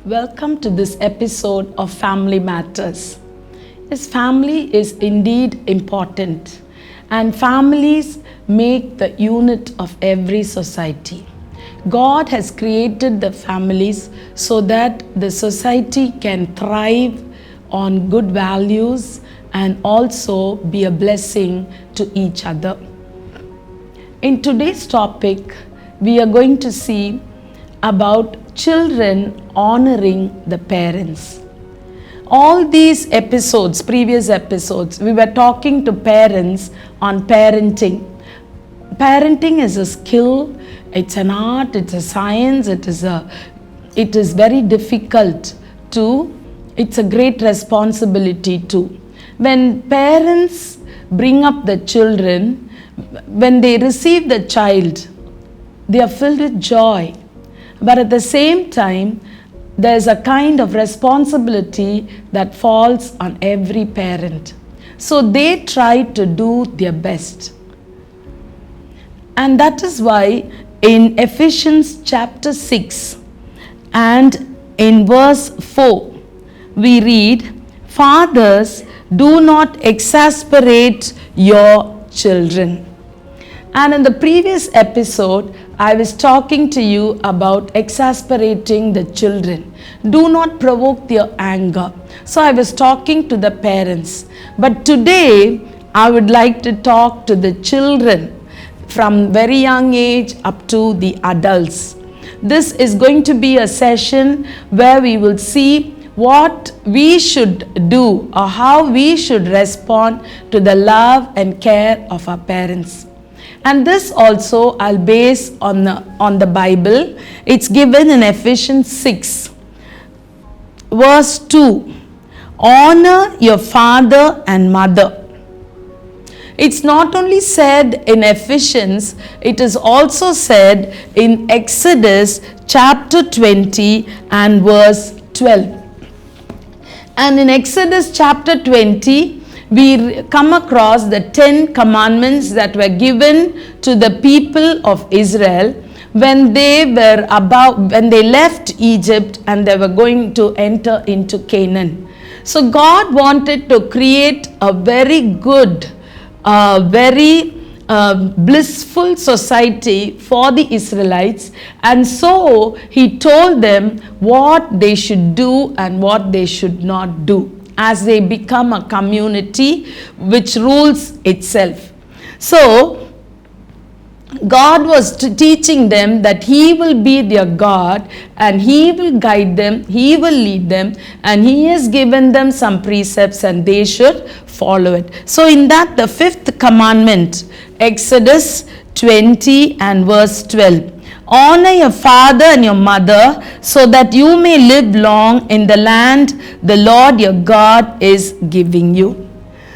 Welcome to this episode of Family Matters. Yes, family is indeed important, and families make the unit of every society. God has created the families so that the society can thrive on good values and also be a blessing to each other. In today's topic, we are going to see about children honoring the parents. All these episodes, previous episodes, we were talking to parents on parenting. Parenting is a skill, it's an art, it's a science, it is very difficult to, it's a great responsibility too. When parents bring up the children, when they receive the child, they are filled with joy. But at the same time, there's a kind of responsibility that falls on every parent. So they try to do their best. And that is why in Ephesians chapter 6 and in verse 4, we read, "Fathers, do not exasperate your children." And in the previous episode, I was talking to you about exasperating the children. Do not provoke their anger. So I was talking to the parents. But today, I would like to talk to the children from very young age up to the adults. This is going to be a session where we will see what we should do or how we should respond to the love and care of our parents. And this also I'll base on the Bible. It's given in Ephesians 6, verse 2. Honor your father and mother. It's not only said in Ephesians, it is also said in Exodus chapter 20 and verse 12. And in Exodus chapter 20, we come across the 10 commandments that were given to the people of Israel when they left Egypt and they were going to enter into Canaan. So God wanted to create a very good, blissful society for the Israelites, and so He told them what they should do and what they should not do as they become a community which rules itself. So God was teaching them that He will be their God and He will guide them, He will lead them, and He has given them some precepts and they should follow it. So in that, the fifth commandment, Exodus 20 and verse 12. Honor your father and your mother so that you may live long in the land the Lord your God is giving you.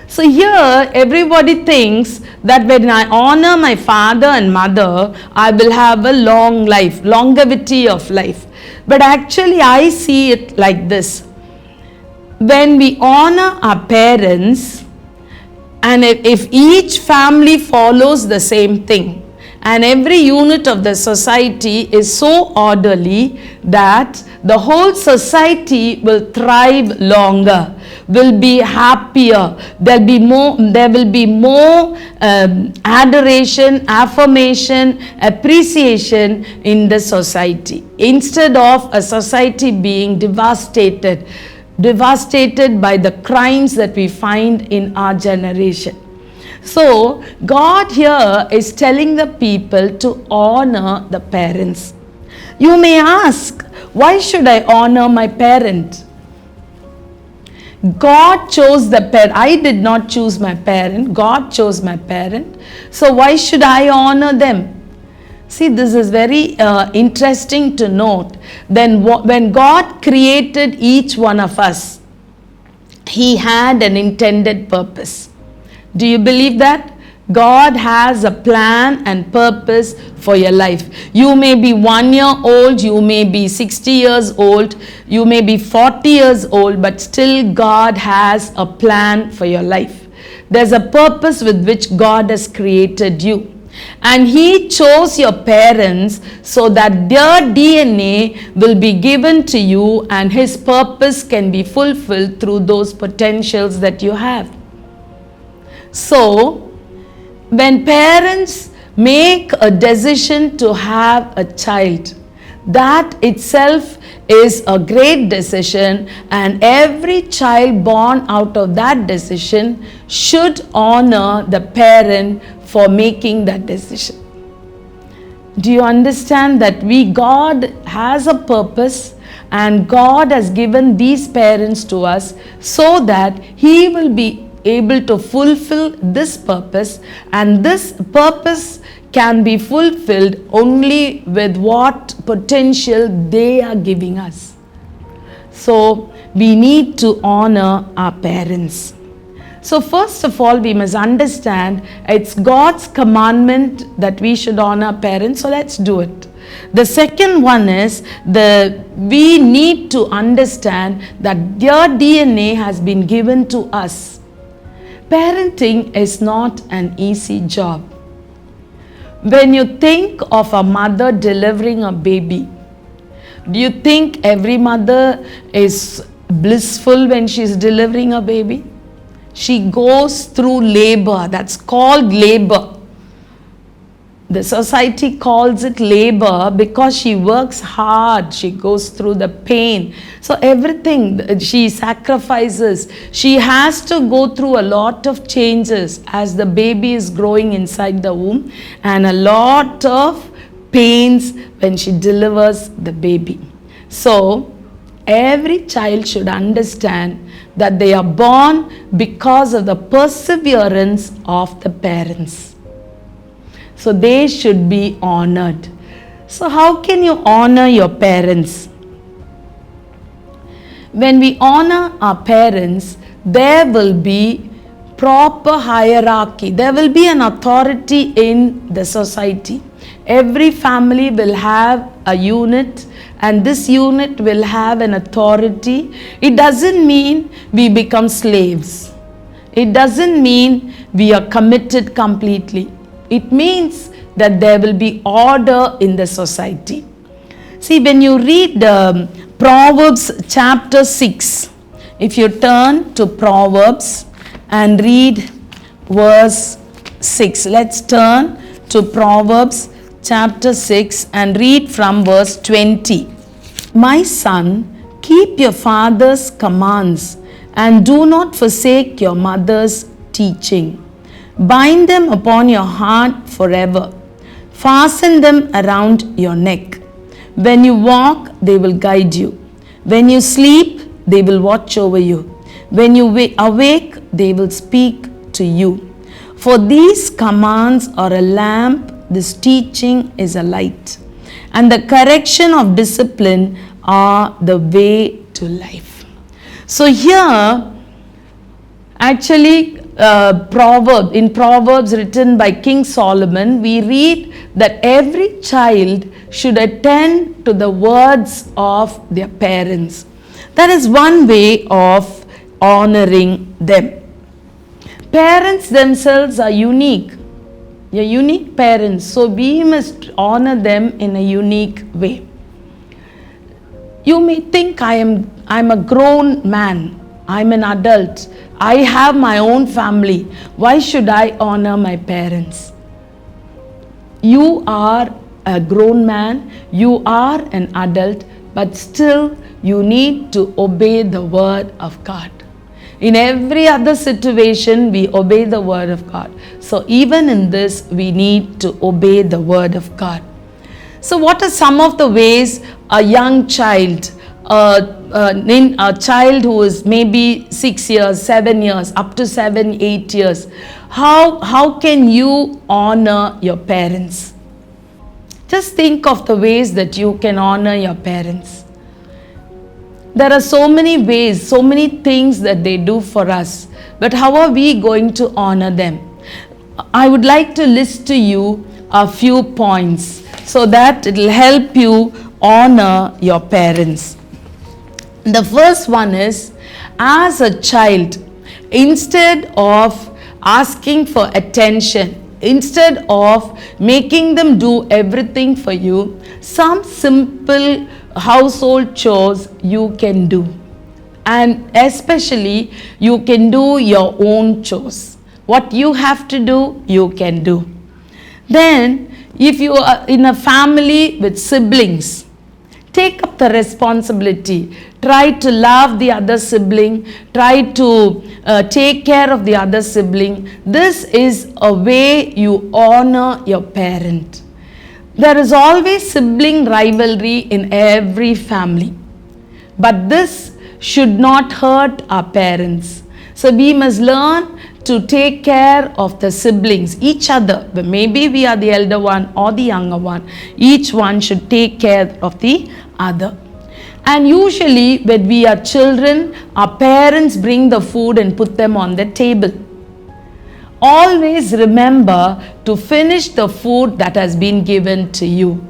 So here everybody thinks that when I honor my father and mother, I will have a long life, longevity of life. But actually I see it like this. When we honor our parents, and if each family follows the same thing, and every unit of the society is so orderly that the whole society will thrive longer, will be happier, there will be more adoration, affirmation, appreciation in the society, instead of a society being devastated by the crimes that we find in our generation. So God here is telling the people to honor the parents. You may ask, why should I honor my parent? God chose the parent. I did not choose my parent. God chose my parent. So why should I honor them? See, this is very interesting to note. Then when God created each one of us, He had an intended purpose. Do you believe that? God has a plan and purpose for your life. You may be 1 year old, you may be 60 years old, you may be 40 years old, but still God has a plan for your life. There's a purpose with which God has created you. And He chose your parents so that their DNA will be given to you and His purpose can be fulfilled through those potentials that you have. So, when parents make a decision to have a child, that itself is a great decision, and every child born out of that decision should honor the parent for making that decision. Do you understand that God has a purpose, and God has given these parents to us so that He will be able to fulfill this purpose, and this purpose can be fulfilled only with what potential they are giving us. So we need to honor our parents. So first of all, we must understand it's God's commandment that we should honor parents, so let's do it. The second one is we need to understand that their DNA has been given to us. Parenting is not an easy job. When you think of a mother delivering a baby, do you think every mother is blissful when she's delivering a baby? She goes through labor. That's called labor. The society calls it labor because she works hard. She goes through the pain. So everything she sacrifices. She has to go through a lot of changes as the baby is growing inside the womb, and a lot of pains when she delivers the baby. So every child should understand that they are born because of the perseverance of the parents. So they should be honored. So how can you honor your parents? When we honor our parents, there will be proper hierarchy. There will be an authority in the society. Every family will have a unit, and this unit will have an authority. It doesn't mean we become slaves. It doesn't mean we are committed completely. It means that there will be order in the society. See, when you read Proverbs chapter 6, if you turn to Proverbs and read verse 6, let's turn to Proverbs chapter 6 and read from verse 20. My son, keep your father's commands and do not forsake your mother's teaching. Bind them upon your heart forever. Fasten them around your neck. When you walk, they will guide you. When you sleep, they will watch over you. When you awake, they will speak to you. For these commands are a lamp, this teaching is a light, and the correction of discipline are the way to life. So here, actually, in Proverbs written by King Solomon, we read that every child should attend to the words of their parents. That is one way of honoring them. Parents themselves are unique. You're unique parents, so we must honor them in a unique way. You may think I'm a grown man, I'm an adult, I have my own family. Why should I honor my parents? You are a grown man, you are an adult, but still you need to obey the word of God. In every other situation, we obey the word of God. So even in this, we need to obey the word of God. So what are some of the ways a young child, a child who is maybe 6 years, 7 years, up to 7, 8 years, how can you honor your parents? Just think of the ways that you can honor your parents. There are so many ways, so many things that they do for us, but how are we going to honor them? I would like to list to you a few points so that it will help you honor your parents. The first one is, as a child, instead of asking for attention, instead of making them do everything for you, some simple household chores you can do. And especially, you can do your own chores. What you have to do, you can do. Then, if you are in a family with siblings, take up the responsibility. Try to love the other sibling. Try to take care of the other sibling. This is a way you honor your parent. There is always sibling rivalry in every family. But this should not hurt our parents. So we must learn to take care of the siblings, each other. Maybe we are the elder one or the younger one. Each one should take care of the other. And usually when we are children, our parents bring the food and put them on the table. Always remember to finish the food that has been given to you.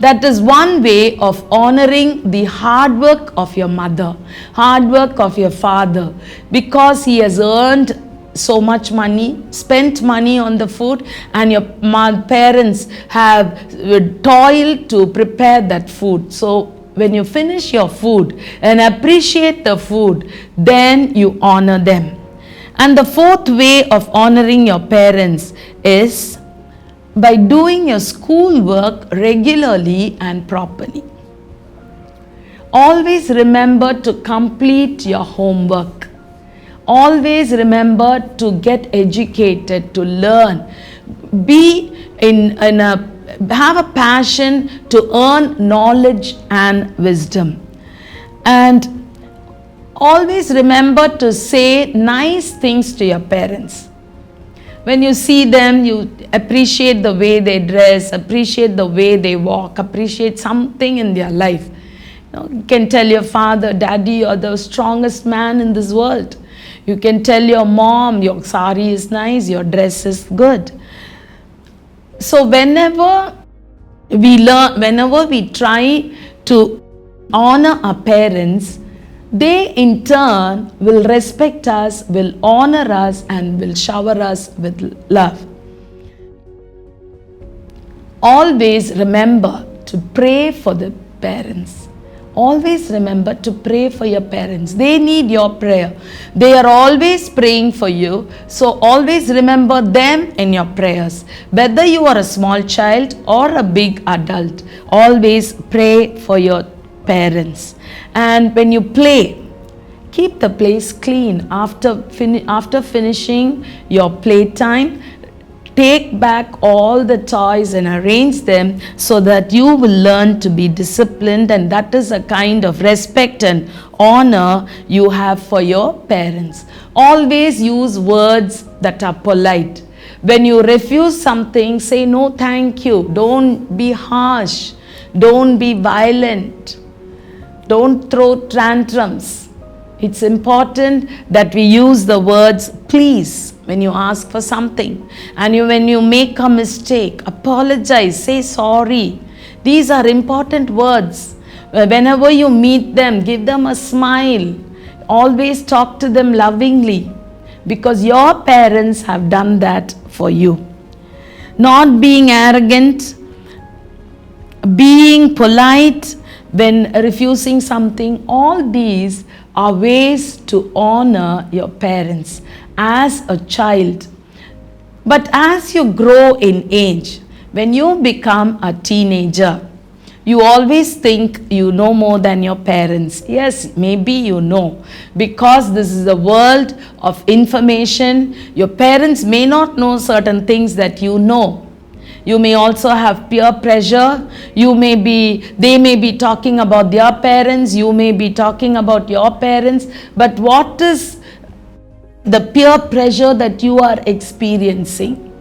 That is one way of honoring the hard work of your mother, hard work of your father, because he has earned so much money, spent money on the food, and your parents have toiled to prepare that food. So when you finish your food and appreciate the food, then you honor them. And the fourth way of honoring your parents is by doing your school work regularly and properly. Always remember to complete your homework. Always remember to get educated, to learn. Have a passion to earn knowledge and wisdom. And always remember to say nice things to your parents. When you see them, you appreciate the way they dress, appreciate the way they walk, appreciate something in their life. You can tell your father, Daddy, you're the strongest man in this world. You can tell your mom, your sari is nice, your dress is good. So whenever we try to honor our parents, they in turn will respect us, will honor us, and will shower us with love. Always remember to pray for the parents. Always remember to pray for your parents. They need your prayer. They are always praying for you. So always remember them in your prayers. Whether you are a small child or a big adult, always pray for your parents. And when you play, keep the place clean. After finishing your playtime, take back all the toys and arrange them so that you will learn to be disciplined, and that is a kind of respect and honor you have for your parents. Always use words that are polite. When you refuse something, say no thank you. Don't be harsh. Don't be violent. Don't throw tantrums. It's important that we use the words please when you ask for something. And when you make a mistake, apologize, say sorry. These are important words. Whenever you meet them, give them a smile. Always talk to them lovingly, because your parents have done that for you. Not being arrogant, being polite when refusing something, all these are ways to honor your parents as a child. But as you grow in age, when you become a teenager, you always think you know more than your parents. Yes, maybe you know, because this is a world of information. Your parents may not know certain things that you know. You may also have peer pressure. They may be talking about their parents. You may be talking about your parents. But what is the peer pressure that you are experiencing?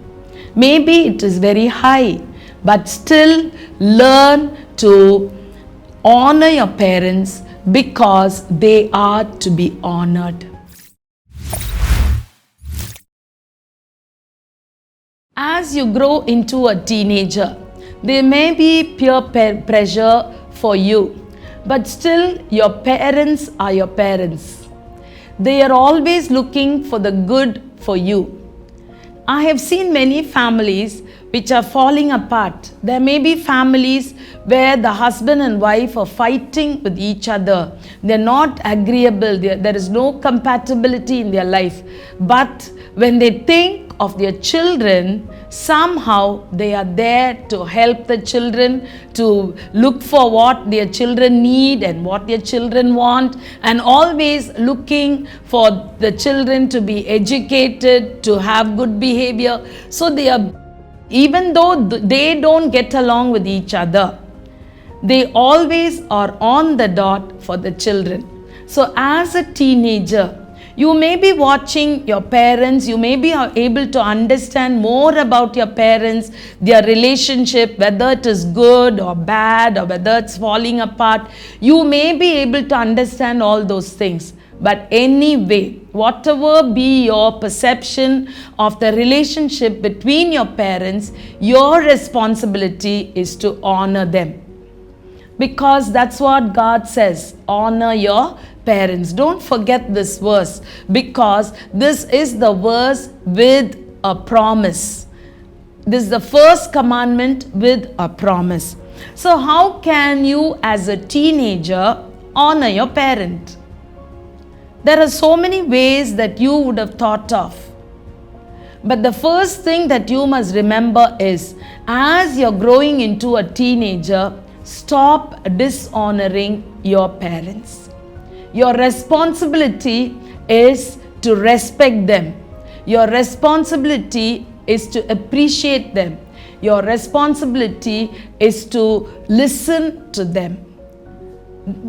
Maybe it is very high, but still learn to honor your parents, because they are to be honored. As you grow into a teenager, there may be peer pressure for you, but still your parents are your parents. They are always looking for the good for you. I have seen many families which are falling apart. There may be families where the husband and wife are fighting with each other. They're not agreeable. There is no compatibility in their life. But when they think of their children, somehow they are there to help the children, to look for what their children need and what their children want, and always looking for the children to be educated, to have good behavior. So they are, even though they don't get along with each other, they always are on the dot for the children. So as a teenager, you may be watching your parents, you may be able to understand more about your parents, their relationship, whether it is good or bad or whether it's falling apart. You may be able to understand all those things. But anyway, whatever be your perception of the relationship between your parents, your responsibility is to honor them. Because that's what God says, honor your parents. Don't forget this verse, because this is the verse with a promise. This is the first commandment with a promise. So how can you as a teenager honor your parent? There are so many ways that you would have thought of. But the first thing that you must remember is, as you're growing into a teenager, stop dishonoring your parents. Your responsibility is to respect them. Your responsibility is to appreciate them. Your responsibility is to listen to them.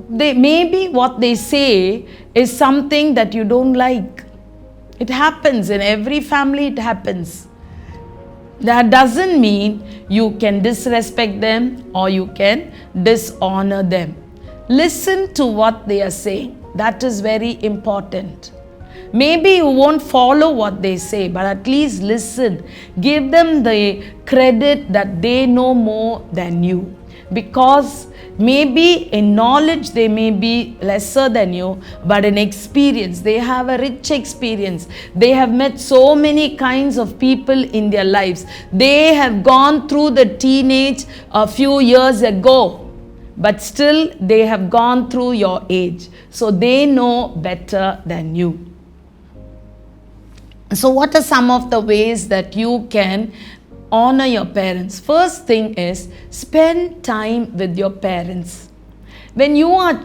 Maybe what they say is something that you don't like. It happens in every family, it happens. That doesn't mean you can disrespect them or you can dishonor them. Listen to what they are saying. That is very important. Maybe you won't follow what they say, but at least listen. Give them the credit that they know more than you. Because maybe in knowledge they may be lesser than you, but in experience, they have a rich experience. They have met so many kinds of people in their lives. They have gone through the teenage a few years ago, but still they have gone through your age. So they know better than you. So what are some of the ways that you can honor your parents? First thing is, spend time with your parents. When you are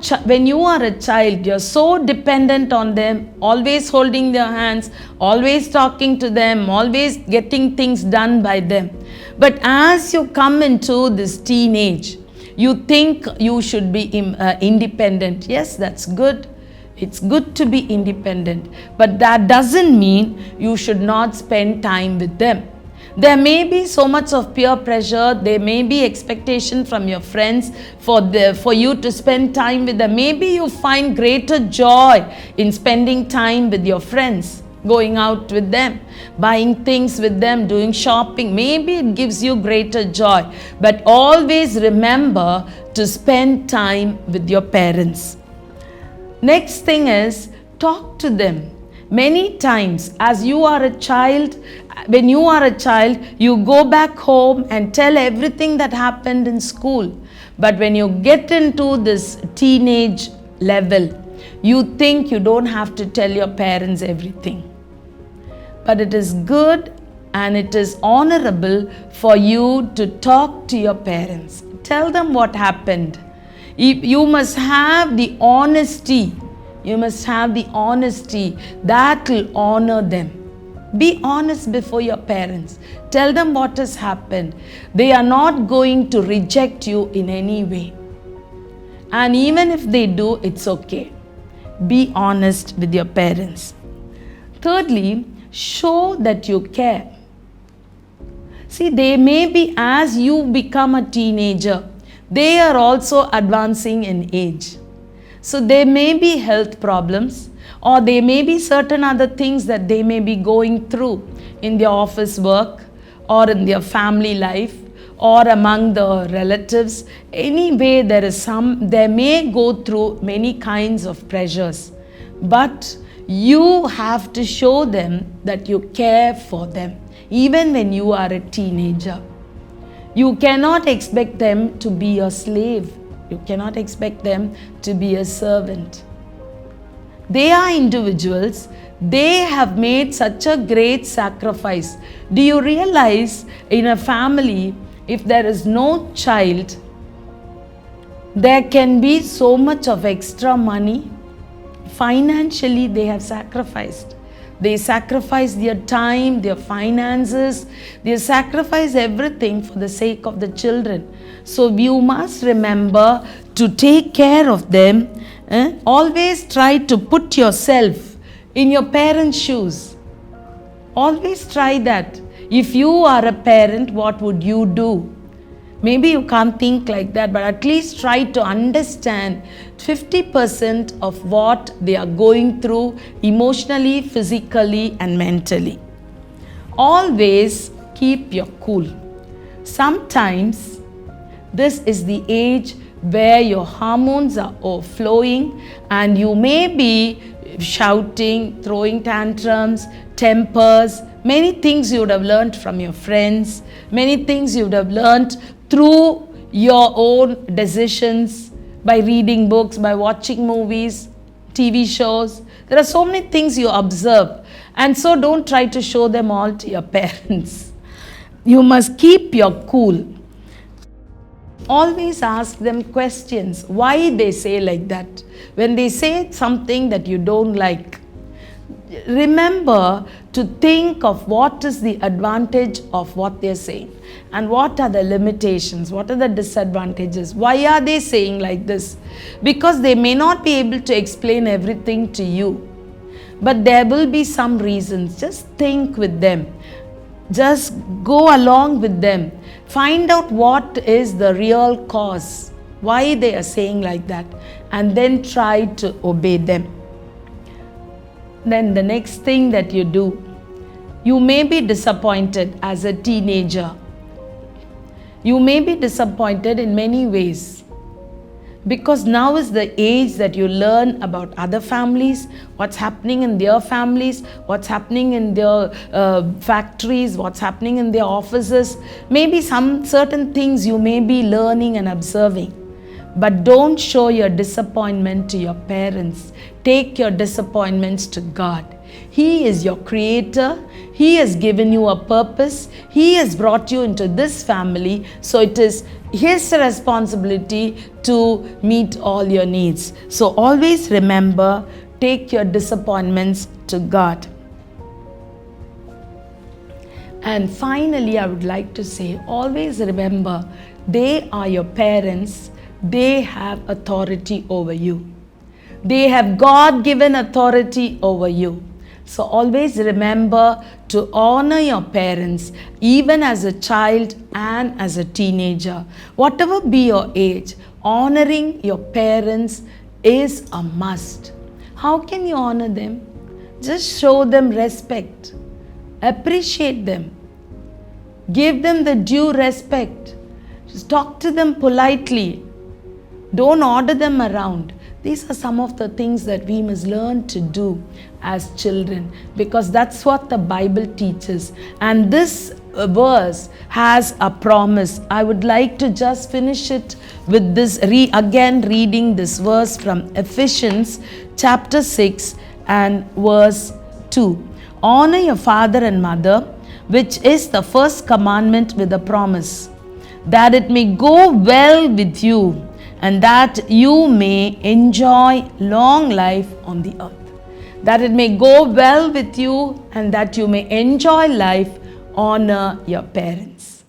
a child, you're so dependent on them, always holding their hands, always talking to them, always getting things done by them. But as you come into this teenage, you think you should be independent. Yes, that's good. It's good to be independent, but that doesn't mean you should not spend time with them. There may be so much of peer pressure. There may be expectation from your friends for you to spend time with them. Maybe you find greater joy in spending time with your friends, going out with them, buying things with them, doing shopping. Maybe it gives you greater joy. But always remember to spend time with your parents. Next thing is, talk to them. Many times, as you are a child, when you are a child, you go back home and tell everything that happened in school. But when you get into this teenage level, you think you don't have to tell your parents everything. But it is good and it is honorable for you to talk to your parents. Tell them what happened. You must have the honesty. You must have the honesty that will honor them. Be honest before your parents. Tell them what has happened. They are not going to reject you in any way. And even if they do, it's okay. Be honest with your parents. Thirdly, show that you care. See, they may be, as you become a teenager, they are also advancing in age. So there may be health problems, or there may be certain other things that they may be going through in their office work or in their family life or among the relatives. Anyway, they may go through many kinds of pressures. But you have to show them that you care for them. even when you are a teenager. You cannot expect them to be your slave. You cannot expect them to be a servant. They are individuals. They have made such a great sacrifice. Do you realize in a family, if there is no child, there can be so much of extra money? Financially, they have sacrificed. They sacrifice their time, their finances, they sacrifice everything for the sake of the children. So you must remember to take care of them. Always try to put yourself in your parents' shoes. Always try that. If you are a parent, what would you do? Maybe you can't think like that, but at least try to understand 50% of what they are going through emotionally, physically, and mentally. Always keep your cool. Sometimes this is the age where your hormones are overflowing and you may be shouting, throwing tantrums, tempers, many things you would have learned from your friends, many things you would have learned through your own decisions, by reading books, by watching movies, TV shows. There are so many things you observe, and so don't try to show them all to your parents. You must keep your cool. Always ask them questions, why they say like that. When they say something that you don't like, remember to think of what is the advantage of what they're saying and what are the limitations, what are the disadvantages, why are they saying like this? Because they may not be able to explain everything to you, but there will be some reasons. Just think with them, just go along with them, find out what is the real cause, why they are saying like that, and then try to obey them. Then the next thing that you do, you may be disappointed as a teenager. You may be disappointed in many ways because now is the age that you learn about other families, what's happening in their families, what's happening in their factories, what's happening in their offices. Maybe some certain things you may be learning and observing. But don't show your disappointment to your parents. Take your disappointments to God. He is your creator. He has given you a purpose. He has brought you into this family. So it is His responsibility to meet all your needs. So always remember, take your disappointments to God. And finally, I would like to say, always remember, they are your parents. They have authority over you. They have God-given authority over you. So always remember to honor your parents, even as a child and as a teenager. Whatever be your age, honoring your parents is a must. How can you honor them? Just show them respect. Appreciate them. Give them the due respect. Just talk to them politely. Don't order them around. These are some of the things that we must learn to do as children, because that's what the Bible teaches. And this verse has a promise. I would like to just finish it with this, again reading this verse from Ephesians chapter 6 and verse 2. Honor your father and mother, which is the first commandment with a promise, that it may go well with you, and that you may enjoy long life on the earth. That it may go well with you and that you may enjoy life. Honor your parents.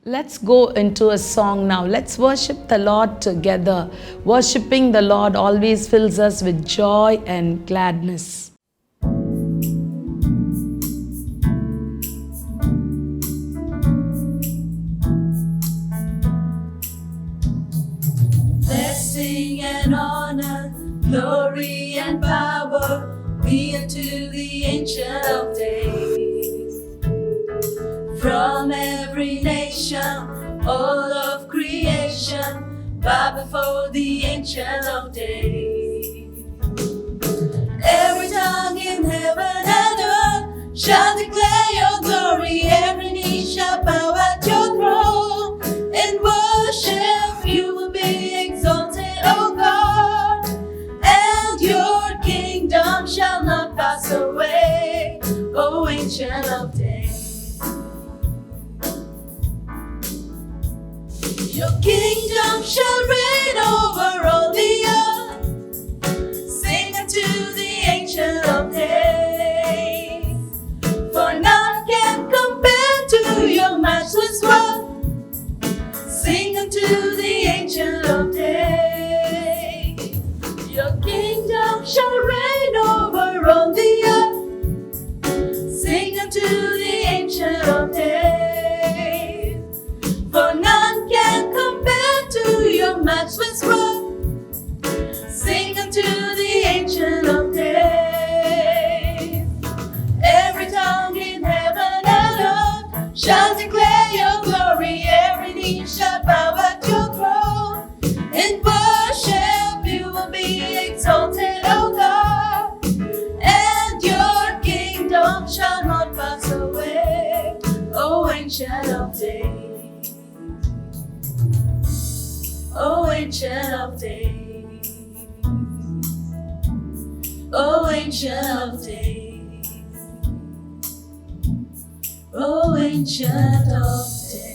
Let's go into a song now. Let's worship the Lord together. Worshipping the Lord always fills us with joy and gladness. Blessing and honor, glory and power be unto the Ancient of Days. From every nation, all of creation, bow before the Ancient of Days. Every tongue shall declare your glory. Every knee shall bow at your throne and worship. You will be exalted, O God, and your kingdom shall not pass away, O Ancient of Days. Your kingdom shall reign over all the earth. Sing unto the Ancient of Days. For none can compare to your matchless worth. Sing unto the Ancient of Days. Your kingdom shall reign over all the earth. Sing unto the Ancient of Days. For none can compare to your matchless worth. Sing unto the Ancient of Days. Every tongue in heaven and earth shall declare your glory. Every knee shall bow at your throne and worship. You will be exalted, O God, and your kingdom shall not pass away, O Ancient of Days. O Ancient of Days. O Ancient of Days. O Ancient of Days.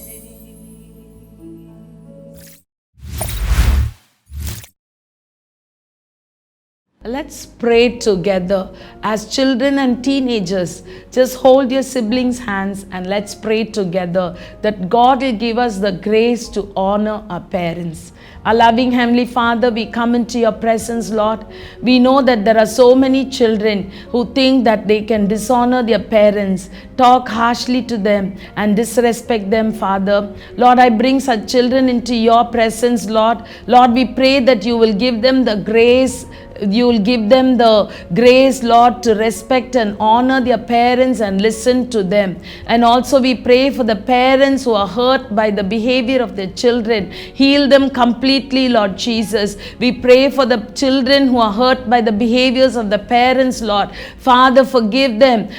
Let's pray together as children and teenagers. Just hold your siblings' hands and let's pray together that God will give us the grace to honor our parents. Our loving Heavenly Father, we come into your presence, Lord. We know that there are so many children who think that they can dishonor their parents, talk harshly to them, and disrespect them, Father. Lord, I bring such children into your presence, Lord. Lord, we pray that you will give them the grace. You will give them the grace, Lord, to respect and honor their parents and listen to them. And also we pray for the parents who are hurt by the behavior of their children. Heal them completely, Lord Jesus. We pray for the children who are hurt by the behaviors of the parents, Lord. Father, forgive them,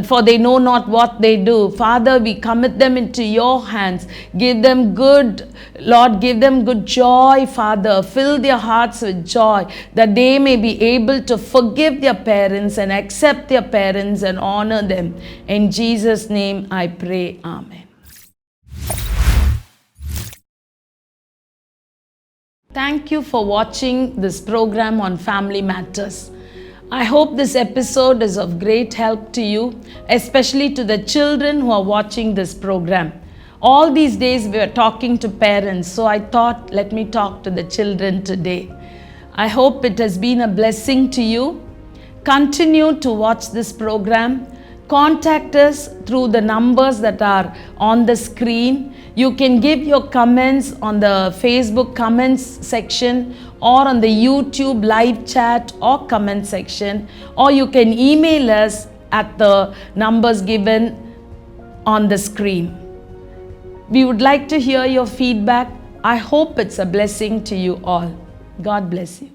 for they know not what they do. Father, we commit them into your hands. Give them good, Lord, give them good joy, Father. Fill their hearts with joy, that they may be able to forgive their parents and accept their parents and honor them. In Jesus' name I pray. Amen. Thank you for watching this program on Family Matters. I hope this episode is of great help to you, especially to the children who are watching this program. All these days we are talking to parents, so I thought, let me talk to the children today. I hope it has been a blessing to you. Continue to watch this program. Contact us through the numbers that are on the screen. You can give your comments on the Facebook comments section or on the YouTube live chat or comment section, or you can email us at the numbers given on the screen. We would like to hear your feedback. I hope it's a blessing to you all. God bless you.